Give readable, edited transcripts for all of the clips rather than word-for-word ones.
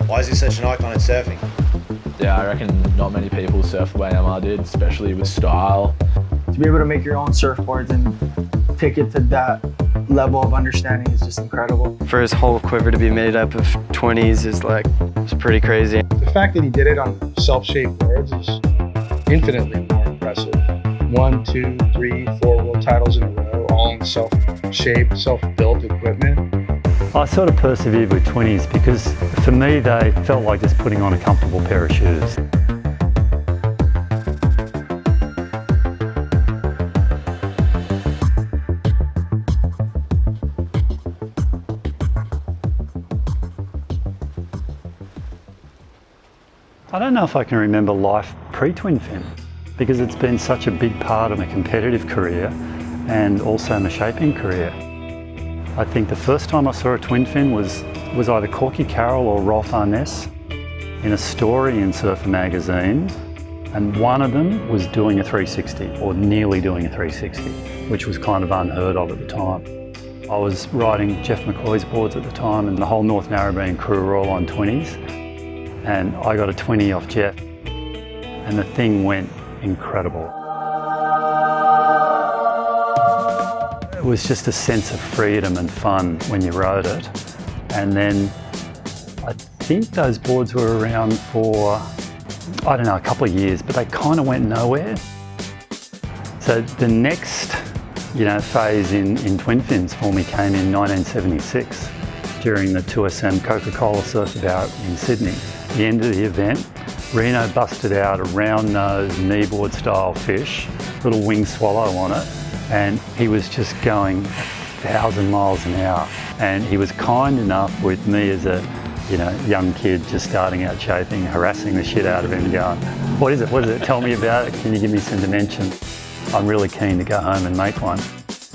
Why is he such an icon in surfing? Yeah, I reckon not many people surf the way MR did, especially with style. To be able to make your own surfboards and take it to that level of understanding is just incredible. For his whole quiver to be made up of 20s is like, it's pretty crazy. The fact that he did it on self-shaped boards is infinitely more impressive. 1, 2, 3, 4 world titles in a row, all on self-shaped, self-built equipment. I sort of persevered with 20s because for me they felt like just putting on a comfortable pair of shoes. I don't know if I can remember life pre-twin fin because it's been such a big part of my competitive career and also my shaping career. I think the first time I saw a twin fin was either Corky Carroll or Rolf Arness in a story in Surfer magazine, and one of them was doing a 360 or nearly doing a 360, which was kind of unheard of at the time. I was riding Jeff McCoy's boards at the time and the whole North Narrabeen crew were all on 20s, and I got a 20 off Jeff and the thing went incredible. It was just a sense of freedom and fun when you rode it. And then I think those boards were around for, I don't know, a couple of years, but they kind of went nowhere. So the next, phase in twin fins for me came in 1976 during the 2SM Coca-Cola Surf Out in Sydney. At the end of the event, Reno busted out a round-nosed kneeboard style fish, little wing swallow on it, and he was just going 1,000 miles an hour. And he was kind enough with me as a young kid just starting out shaping, harassing the shit out of him, going, what is it, tell me about it, can you give me some dimension? I'm really keen to go home and make one.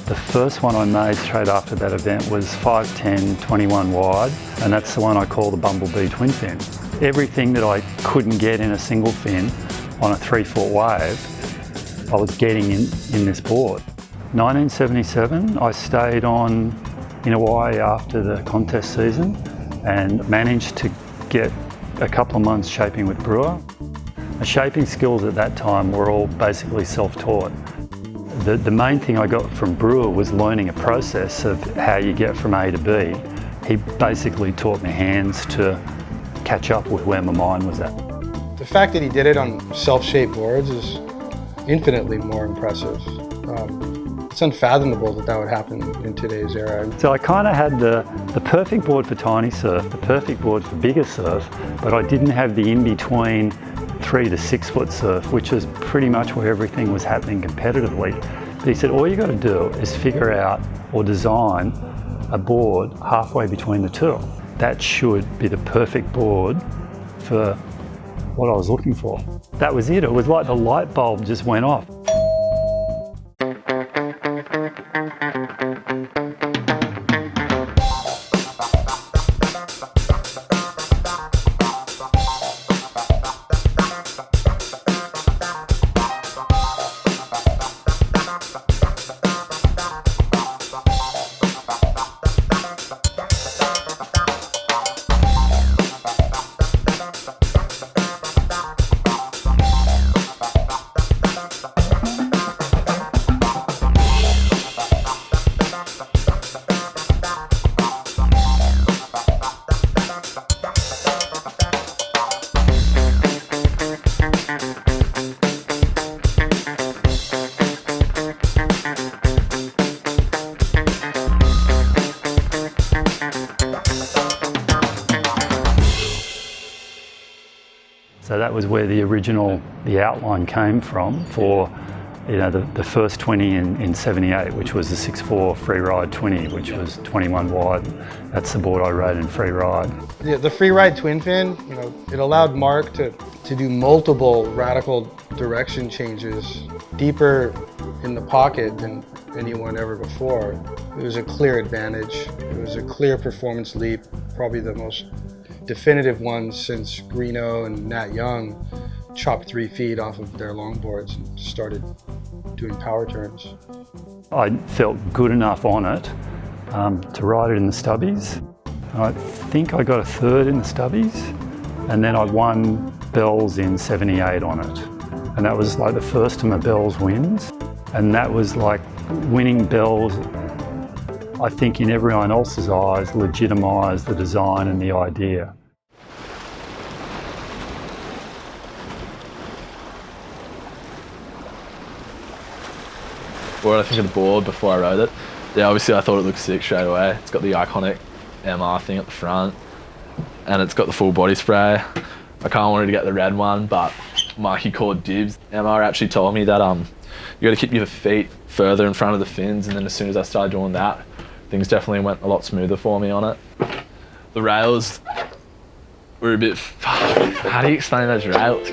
The first one I made straight after that event was 5'10", 21 wide, and that's the one I call the Bumblebee twin fin. Everything that I couldn't get in a single fin on a 3-foot wave, I was getting in this board. 1977, I stayed on in Hawaii after the contest season and managed to get a couple of months shaping with Brewer. My shaping skills at that time were all basically self-taught. The main thing I got from Brewer was learning a process of how you get from A to B. He basically taught me hands to catch up with where my mind was at. The fact that he did it on self-shaped boards is infinitely more impressive. It's unfathomable that would happen in today's era. So I kind of had the perfect board for tiny surf, the perfect board for bigger surf, but I didn't have the in-between 3 to 6 foot surf, which is pretty much where everything was happening competitively. But he said, all you got to do is figure out or design a board halfway between the two. That should be the perfect board for what I was looking for. That was it. It was like the light bulb just went off. So that was where the outline came from for the first 20 in 78, which was the 6'4" free ride 20, which was 21 wide. That's the board I rode in free ride. The free ride twin fin, it allowed Mark to do multiple radical direction changes deeper in the pocket than anyone ever before. It was a clear advantage. It was a clear performance leap, probably the most definitive one since Reno and Nat Young chopped 3 feet off of their longboards and started doing power turns. I felt good enough on it to ride it in the stubbies. I think I got a third in the stubbies, and then I won bells in 78 on it. And that was like the first of my bells wins. And that was like winning bells, I think in everyone else's eyes, legitimised the design and the idea. What I think of the board before I rode it. Yeah, obviously I thought it looked sick straight away. It's got the iconic MR thing at the front, and it's got the full body spray. I kinda wanted to get the red one, but Mikey called dibs. MR actually told me that you gotta keep your feet further in front of the fins, and then as soon as I started doing that, things definitely went a lot smoother for me on it. The rails were a bit, how do you explain those rails?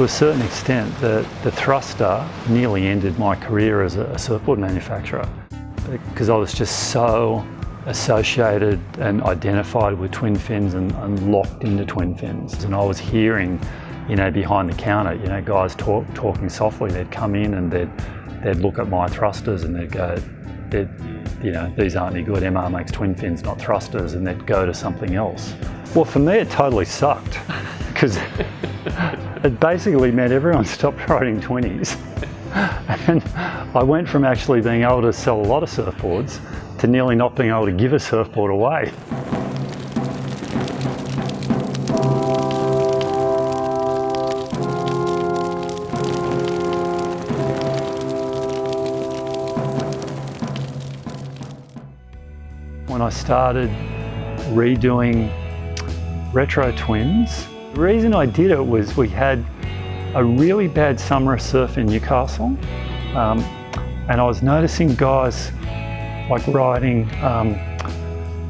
To a certain extent, the thruster nearly ended my career as a surfboard manufacturer, because I was just so associated and identified with twin fins and locked into twin fins. And I was hearing, you know, behind the counter, you know, guys talking softly. They'd come in and they'd look at my thrusters and they'd go, you know, these aren't any good. MR makes twin fins, not thrusters, and they'd go to something else. Well, for me, it totally sucked, because it basically meant everyone stopped riding 20s. And I went from actually being able to sell a lot of surfboards to nearly not being able to give a surfboard away. When I started redoing retro twins, the reason I did it was we had a really bad summer of surf in Newcastle, and I was noticing guys like riding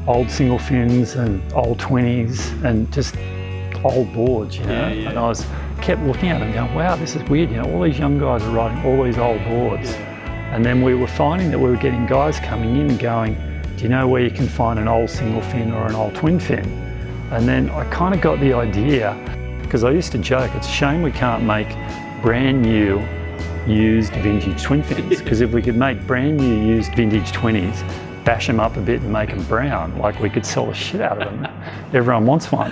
old single fins and old 20s and just old boards, you know. And I kept looking at them going, wow, this is weird, you know, all these young guys are riding all these old boards. And then we were finding that we were getting guys coming in going, do you know where you can find an old single fin or an old twin fin? And then I kind of got the idea, because I used to joke, it's a shame we can't make brand new used vintage twin fins, because if we could make brand new used vintage 20s, bash them up a bit and make them brown, like we could sell the shit out of them. Everyone wants one.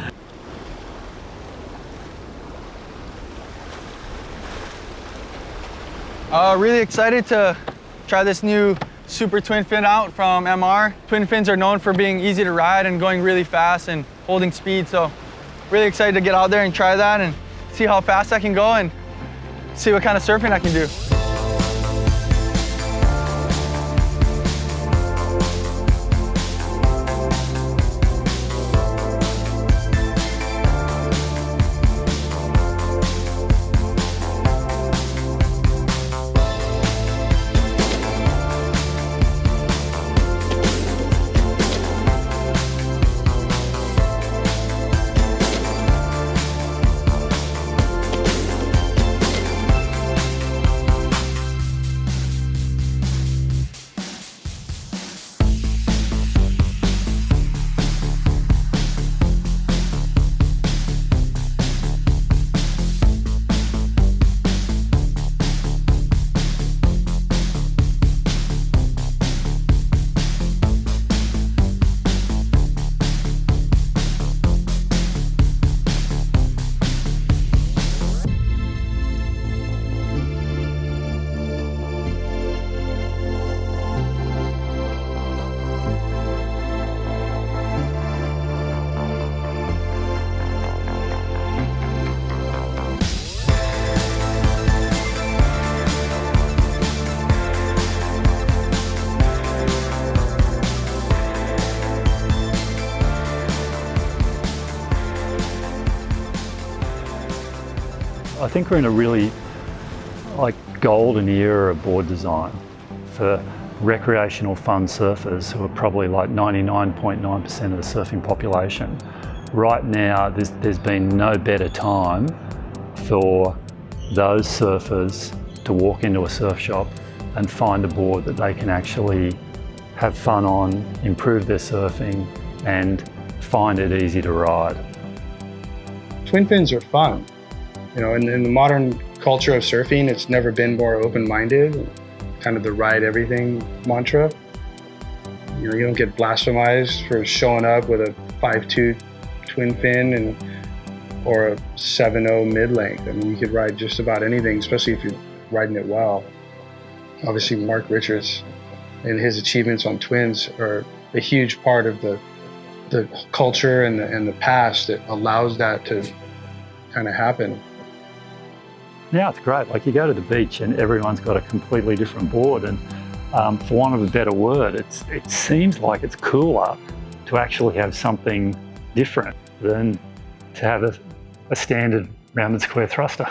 Really excited to try this new super twin fin out from MR. Twin fins are known for being easy to ride and going really fast and holding speed, so really excited to get out there and try that and see how fast I can go and see what kind of surfing I can do. I think we're in a really golden era of board design for recreational fun surfers who are probably like 99.9% of the surfing population. Right now, there's been no better time for those surfers to walk into a surf shop and find a board that they can actually have fun on, improve their surfing, and find it easy to ride. Twin fins are fun. You know, in the modern culture of surfing, it's never been more open-minded, kind of the ride everything mantra. You know, you don't get blasphemized for showing up with a 5.2 twin fin or a 7.0 mid-length. I mean, you could ride just about anything, especially if you're riding it well. Obviously, Mark Richards and his achievements on twins are a huge part of the culture and the past that allows that to kind of happen. Now it's great, like you go to the beach and everyone's got a completely different board, and for want of a better word, it seems like it's cooler to actually have something different than to have a standard rounded square thruster.